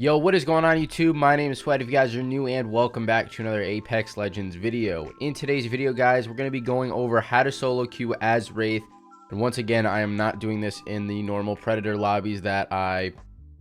Yo, what is going on YouTube? My name is Sweat. If you guys are new, and welcome back to another Apex Legends video. In today's video, guys, we're going to be going over how to solo queue as Wraith. And once again, I am not doing this in the normal Predator lobbies that I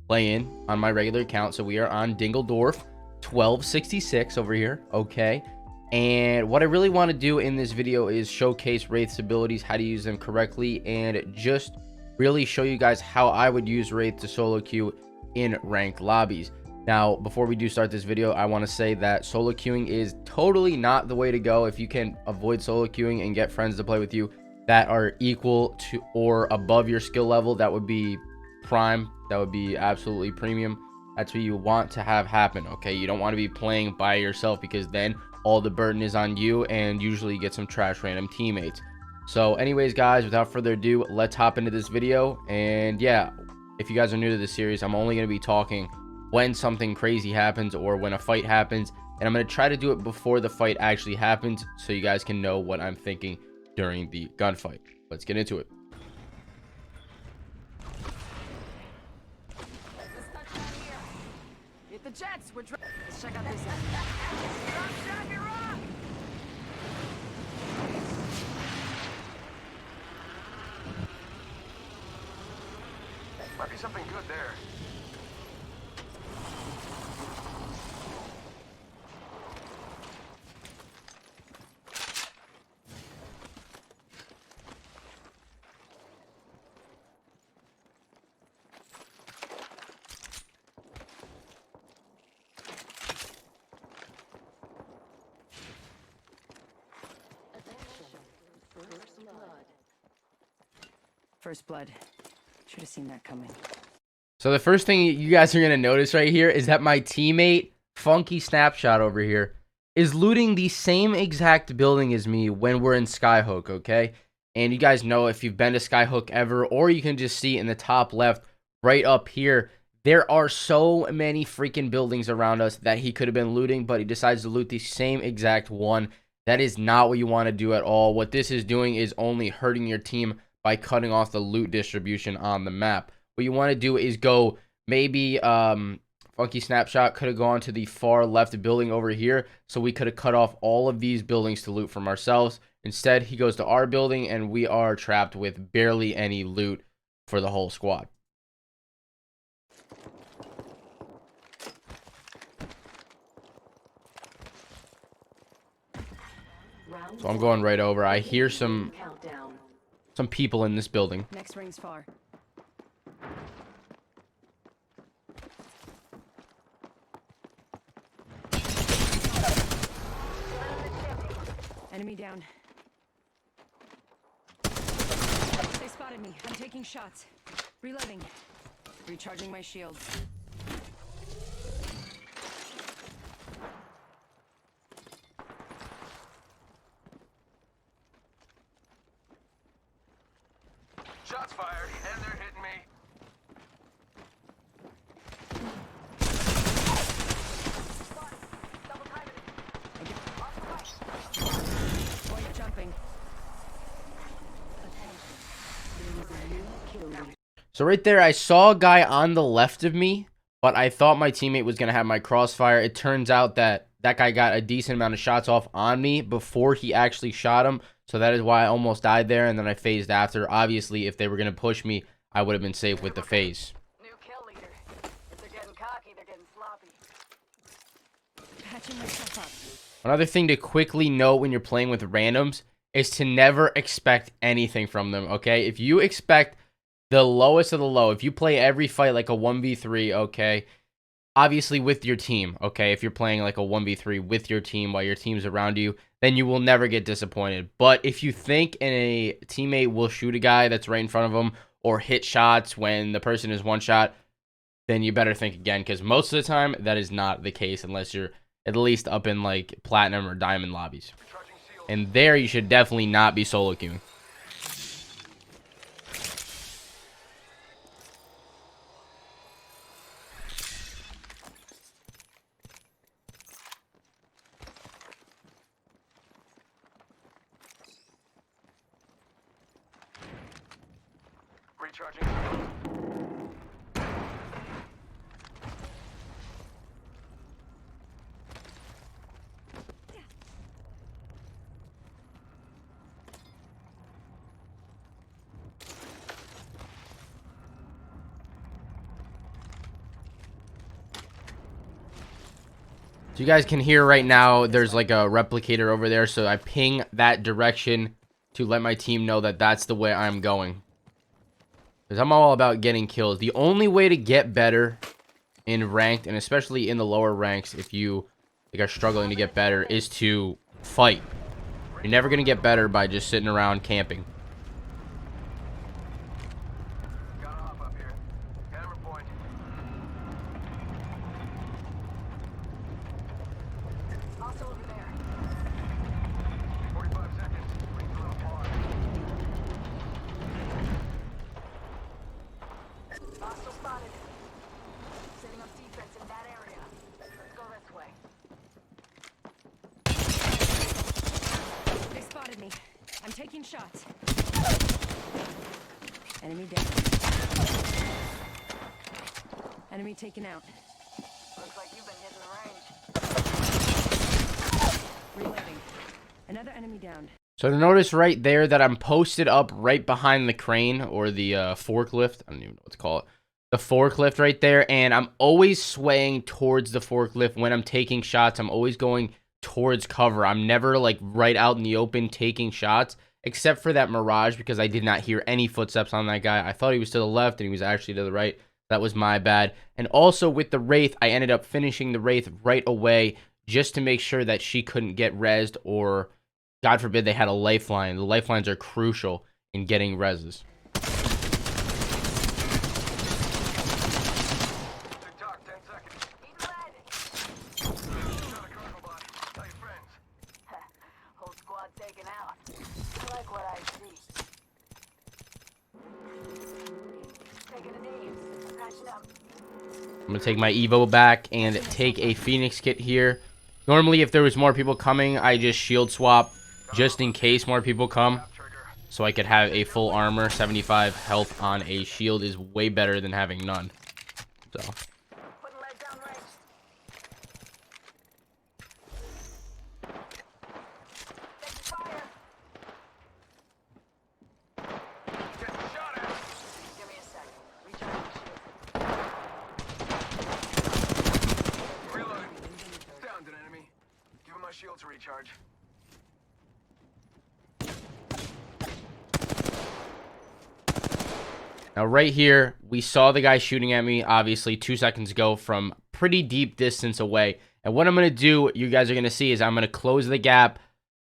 play in on my regular account. So we are on Dingledorf 1266 over here, okay? And what I really want to do in this video is showcase Wraith's abilities, how to use them correctly, and just really show you guys how I would use Wraith to solo queue in ranked lobbies. Now, before we do start this video, I want to say that solo queuing is totally not the way to go. If you can avoid solo queuing and get friends to play with you that are equal to or above your skill level, that would be prime. That would be absolutely premium. That's what you want to have happen, okay? You don't want to be playing by yourself, because then all the burden is on you and usually you get some trash random teammates. So anyways, guys, without further ado, let's hop into this video. And yeah, if you guys are new to this series, I'm only going to be talking when something crazy happens or when a fight happens, and I'm going to try to do it before the fight actually happens so you guys can know what I'm thinking during the gunfight. Let's get into it. Hit the jets. Let's check out this. Might be something good there. First blood. Should have seen that coming. So the first thing you guys are going to notice right here is that my teammate, Funky Snapshot over here, is looting the same exact building as me when we're in Skyhook, okay? And you guys know, if you've been to Skyhook ever, or you can just see in the top left, right up here, there are so many freaking buildings around us that he could have been looting, but he decides to loot the same exact one. That is not what you want to do at all. What this is doing is only hurting your team by cutting off the loot distribution on the map. What you want to do is go, maybe Funky Snapshot could have gone to the far left building over here, so we could have cut off all of these buildings to loot from ourselves. Instead, he goes to our building, and we are trapped with barely any loot for the whole squad. So I'm going right over. I hear some people in this building. Next ring's far. Enemy down. They spotted me. I'm taking shots. Reloading. Recharging my shields. Shots fired, and they're hitting me. Point jumping. So right there, I saw a guy on the left of me, but I thought my teammate was going to have my crossfire. It turns out that that guy got a decent amount of shots off on me before he actually shot him. So that is why I almost died there, and then I phased after. Obviously, if they were going to push me, I would have been safe with the phase. New kill leader. If they're getting cocky, they're getting sloppy. Patching myself up. Another thing to quickly note when you're playing with randoms is to never expect anything from them, okay? If you expect the lowest of the low, if you play every fight like a 1v3, okay, obviously with your team, okay, if you're playing like a 1v3 with your team while your team's around you, then you will never get disappointed. But if you think a teammate will shoot a guy that's right in front of them or hit shots when the person is one shot, then you better think again, because most of the time that is not the case unless you're at least up in like platinum or diamond lobbies. And there you should definitely not be solo queuing. Recharging. So you guys can hear right now, there's like a replicator over there. So I ping that direction to let my team know that that's the way I'm going. Because I'm all about getting kills. The only way to get better in ranked, and especially in the lower ranks, if you are struggling to get better, is to fight. You're never going to get better by just sitting around camping. Got off up here. Camera point. Also over there. 45 seconds. Rings a little far. Hostile spotted. Setting up defense in that area. Let's go this way. They spotted me. I'm taking shots. Enemy down. Enemy taken out. Looks like you've been hitting the range. Reloading. Another enemy down. So notice right there that I'm posted up right behind the crane, or the forklift. I don't even know what to call it. The forklift right there. And I'm always swaying towards the forklift when I'm taking shots. I'm always going towards cover. I'm never like right out in the open taking shots, except for that Mirage, because I did not hear any footsteps on that guy. I thought he was to the left and he was actually to the right. That was my bad. And also with the Wraith, I ended up finishing the Wraith right away just to make sure that she couldn't get rezzed, or God forbid they had a lifeline. The lifelines are crucial in getting rezzes. TikTok, 10 seconds. Shot a cargo bot. Tell your friends. Whole squad taken out. I like what I see. Taking a knee. Patching up. I'm going to take my Evo back and take a Phoenix kit here. Normally, if there was more people coming, I just shield swap just in case more people come, so I could have a full armor. 75 health on a shield is way better than having none. So Putting lead down range. Taking fire. Getting shot at. Give me a second. Recharging shield. Reloading. Downed an enemy. Give him my shield to recharge. now right here, we saw the guy shooting at me, obviously 2 seconds ago from pretty deep distance away. And what I'm going to do, you guys are going to see, is I'm going to close the gap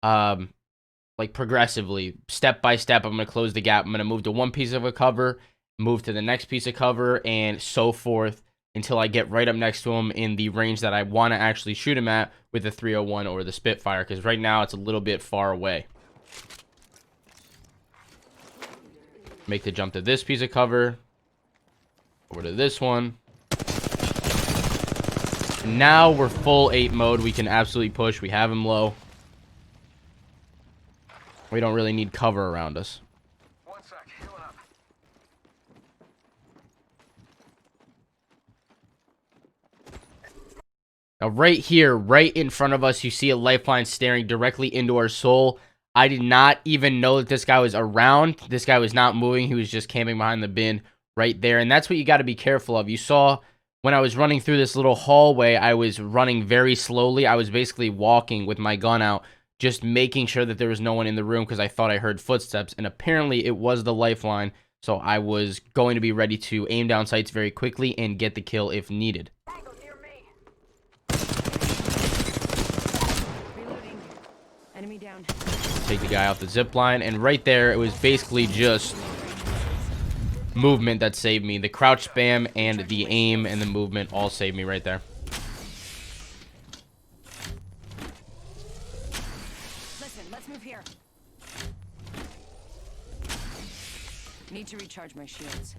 like progressively, step by step. I'm going to close the gap. I'm going to move to one piece of a cover, move to the next piece of cover, and so forth until I get right up next to him in the range that I want to actually shoot him at with the 301 or the Spitfire, because right now it's a little bit far away. Make the jump to this piece of cover, over to this one. Now we're full 8 mode. We can absolutely push. We have him low. We don't really need cover around us. 1 sec. Healing up. Now right here, right in front of us, you see a lifeline staring directly into our soul. I did not even know that this guy was around. This guy was not moving. He was just camping behind the bin right there. And that's what you got to be careful of. You saw when I was running through this little hallway, I was running very slowly. I was basically walking with my gun out, just making sure that there was no one in the room because I thought I heard footsteps. And apparently it was the lifeline. So I was going to be ready to aim down sights very quickly and get the kill if needed. Tango near me. Reloading. Enemy down. Take the guy off the zipline, and right there, it was basically just movement that saved me. The crouch spam and the aim and the movement all saved me right there. Listen, let's move here. Need to recharge my shields.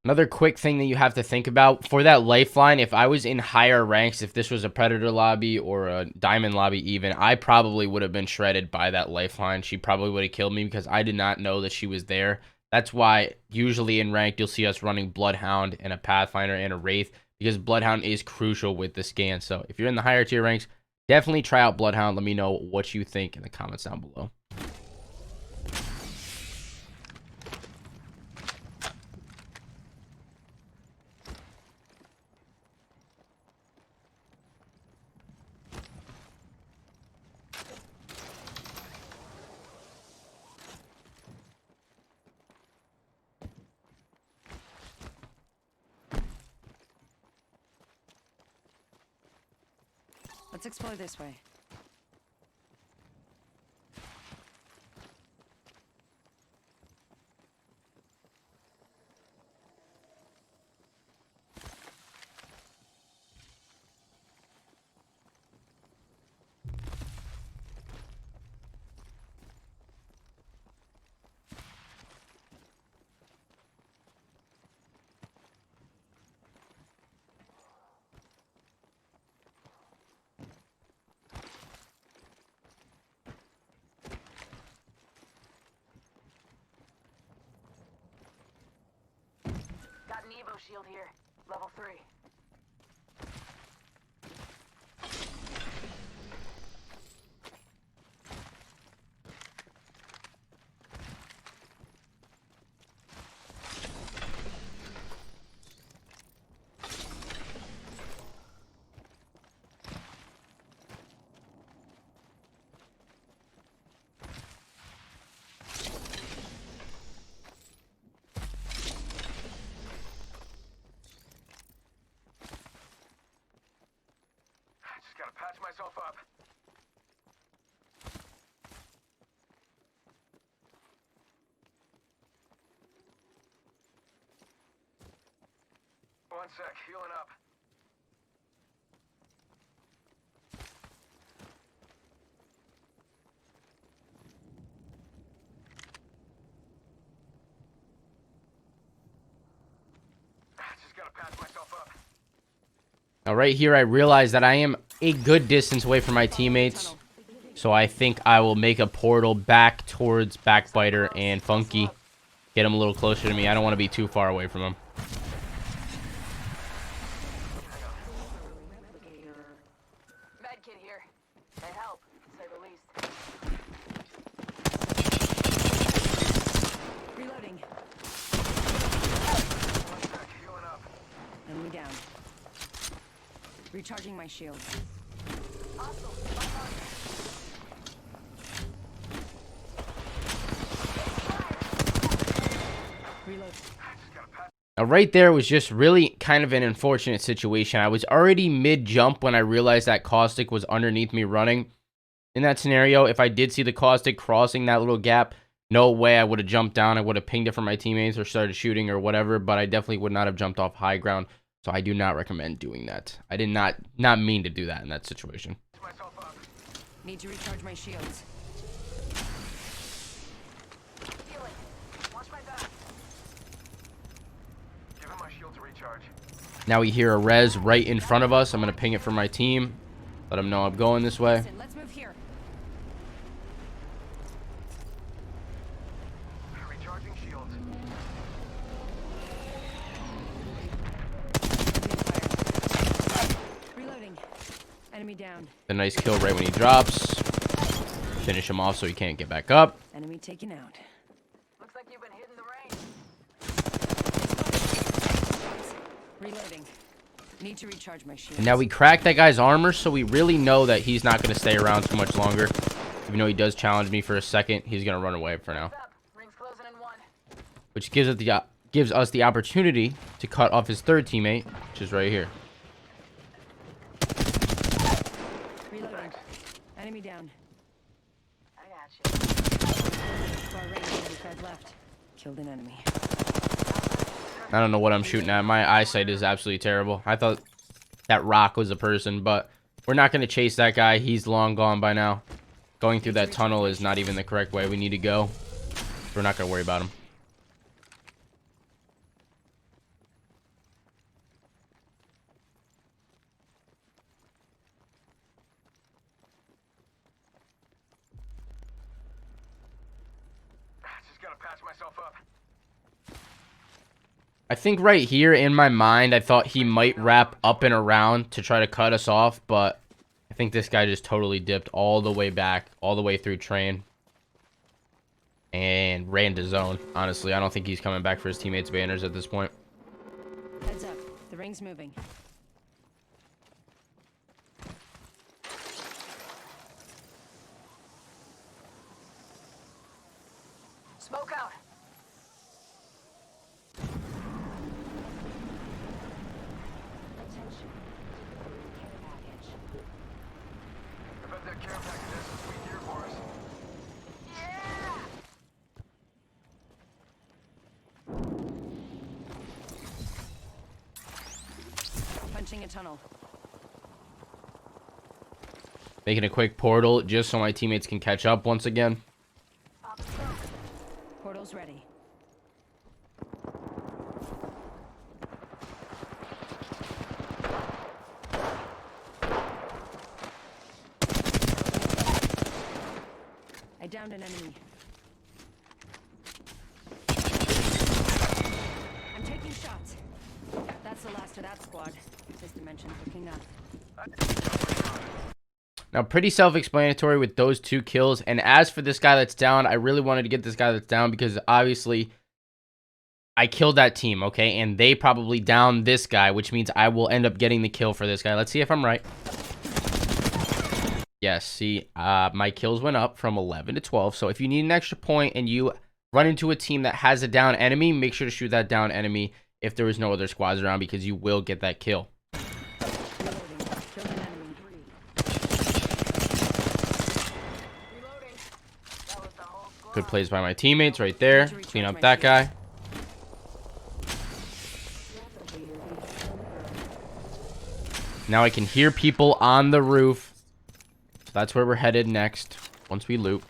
Another quick thing that you have to think about for that lifeline, if I was in higher ranks, if this was a Predator lobby or a Diamond lobby even, I probably would have been shredded by that lifeline. She probably would have killed me because I did not know that she was there. That's why usually in ranked, you'll see us running Bloodhound and a Pathfinder and a Wraith, because Bloodhound is crucial with the scan. So if you're in the higher tier ranks, definitely try out Bloodhound. Let me know what you think in the comments down below. Let's explore this way. Got an Evo shield here. Level 3. Gotta patch myself up. One sec, healing up. Just gotta patch myself up. Now right here, I realize that I am a good distance away from my teammates. So I think I will make a portal back towards Backbiter and Funky. Get him a little closer to me. I don't want to be too far away from him. Medkit here. They help, to say the least. Reloading. One sec, healing up. Enemy down. Recharging my shields. Reload. Now right there was just really kind of an unfortunate situation. I was already mid-jump when I realized that Caustic was underneath me running. In that scenario, if I did see the Caustic crossing that little gap, no way I would have jumped down. I would have pinged it for my teammates or started shooting or whatever, but I definitely would not have jumped off high ground. So I do not recommend doing that. I did not mean to do that in that situation. Need to recharge my shields. Healing. Watch my back. Give him my shield to recharge. Now we hear a res right in front of us. I'm going to ping it for my team. Let them know I'm going this way. Listen, let's move here. Recharging shields. Reloading. Enemy down. A nice kill right when he drops. Finish him off so he can't get back up. Enemy taken out. Looks like you've been hitting the range. Reloading. Need to recharge my shields. And now we cracked that guy's armor, so we really know that he's not going to stay around too much longer. Even though he does challenge me for a second, he's going to run away for now. Up. Ring's closing in 1. Which gives us the opportunity to cut off his third teammate, which is right here. Reloading. Enemy down. I got you. Far range, 45 left. Killed an enemy. I don't know what I'm shooting at. My eyesight is absolutely terrible. I thought that rock was a person, but we're not going to chase that guy. He's long gone by now. Going through that tunnel is not even the correct way we need to go. We're not going to worry about him. Just gotta patch myself up. I think right here in my mind, I thought he might wrap up and around to try to cut us off, but I think this guy just totally dipped all the way back, all the way through train, and ran to zone. Honestly, I don't think he's coming back for his teammates' banners at this point. Heads up. The ring's moving. Smoke out. Opening a tunnel. Making a quick portal just so my teammates can catch up once again. Portal's ready. I downed an enemy. I'm taking shots. That's the last of that squad. This dimension's looking up. Now, pretty self-explanatory with those 2 kills. And as for this guy that's down, I really wanted to get this guy that's down because obviously I killed that team, okay? And they probably downed this guy, which means I will end up getting the kill for this guy. Let's see if I'm right. Yes, see, my kills went up from 11 to 12. So if you need an extra point and you run into a team that has a down enemy, make sure to shoot that down enemy if there is no other squads around because you will get that kill. Good plays by my teammates right there. Clean up that guy. Now I can hear people on the roof. So that's where we're headed next once we loot.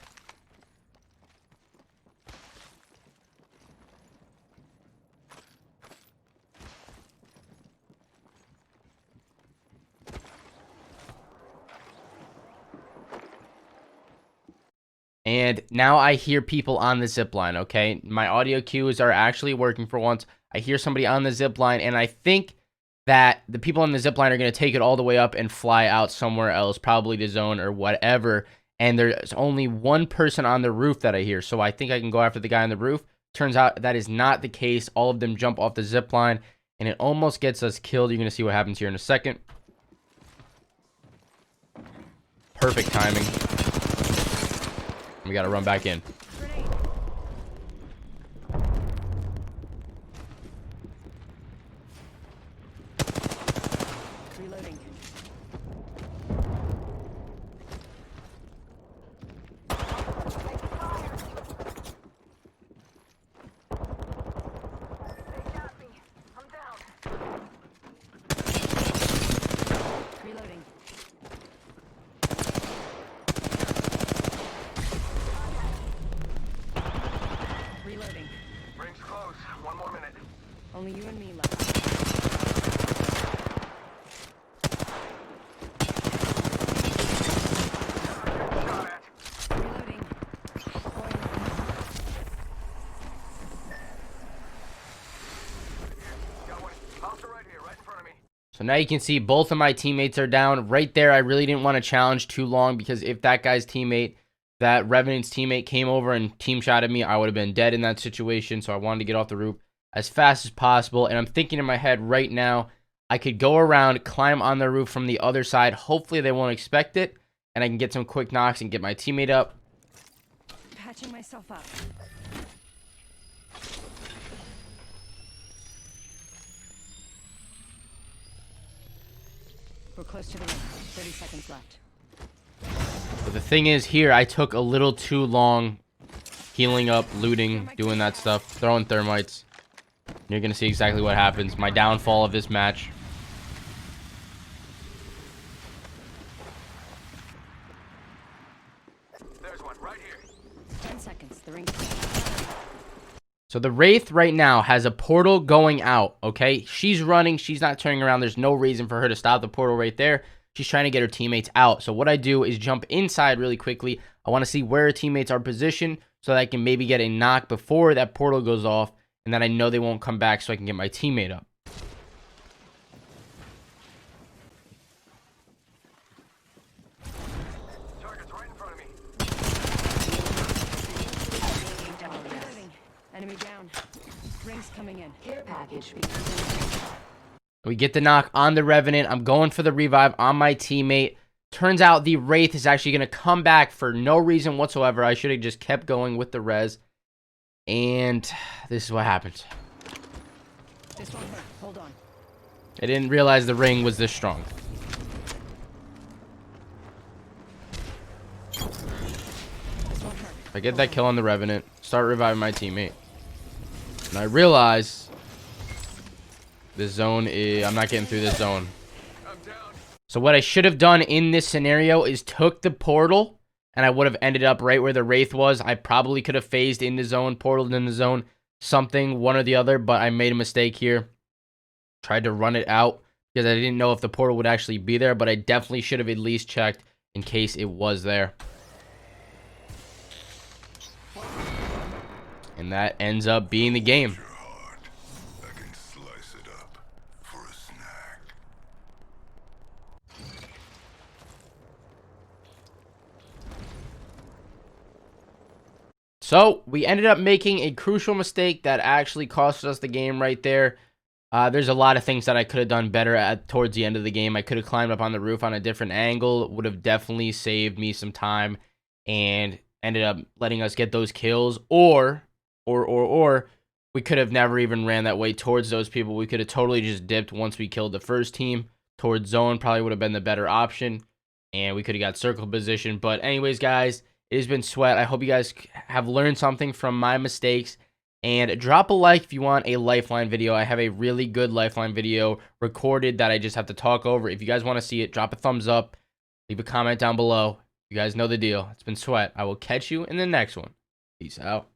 And now I hear people on the zipline, okay? My audio cues are actually working for once. I hear somebody on the zipline, and I think that the people on the zipline are going to take it all the way up and fly out somewhere else, probably the zone or whatever. And there's only one person on the roof that I hear, so I think I can go after the guy on the roof. Turns out that is not the case. All of them jump off the zipline, and it almost gets us killed. You're going to see what happens here in a second. Perfect timing. We gotta run back in. Reloading. They got me. I'm down. Reloading. Reloading. Ring's close. 1 more minute. Only you and me left. Shot at. Reloading. Got one. Monster right here, right in front of me. So now you can see both of my teammates are down. Right there, I really didn't want to challenge too long because if that guy's teammate, that Revenant's teammate came over and team shotted me, I would have been dead in that situation. So I wanted to get off the roof as fast as possible. And I'm thinking in my head right now, I could go around, climb on the roof from the other side. Hopefully they won't expect it. And I can get some quick knocks and get my teammate up. Patching myself up. We're close to the ring. 30 seconds left. But the thing is here, I took a little too long healing up, looting, doing that stuff, throwing thermites. You're going to see exactly what happens. My downfall of this match. There's one right here. 10 seconds. The ring. So the Wraith right now has a portal going out, okay? She's running. She's not turning around. There's no reason for her to stop the portal right there. She's trying to get her teammates out. So what I do is jump inside really quickly. I want to see where her teammates are positioned so that I can maybe get a knock before that portal goes off. And then I know they won't come back so I can get my teammate up. Target's right in front of me. Reloading. Enemy down. Ring's coming in. Care package. We get the knock on the Revenant. I'm going for the revive on my teammate. Turns out the Wraith is actually going to come back for no reason whatsoever. I should have just kept going with the res. And this is what happens. This one hurt. Hold on. I didn't realize the ring was this strong. This one hurt. I get that kill on the Revenant, start reviving my teammate. And I realize this zone is... I'm not getting through this zone. So what I should have done in this scenario is took the portal, and I would have ended up right where the Wraith was. I probably could have phased in the zone, portaled in the zone, something, one or the other, but I made a mistake here. Tried to run it out because I didn't know if the portal would actually be there, but I definitely should have at least checked in case it was there. And that ends up being the game. I can slice it up for a snack. So we ended up making a crucial mistake that actually cost us the game right there. There's a lot of things that I could have done better towards the end of the game. I could have climbed up on the roof on a different angle. Would have definitely saved me some time and ended up letting us get those kills. Or we could have never even ran that way towards those people. We could have totally just dipped once we killed the first team towards zone. Probably would have been the better option. And we could have got circle position. But anyways, guys, it has been Sweat. I hope you guys have learned something from my mistakes. And drop a like if you want a Lifeline video. I have a really good Lifeline video recorded that I just have to talk over. If you guys want to see it, drop a thumbs up. Leave a comment down below. You guys know the deal. It's been Sweat. I will catch you in the next one. Peace out.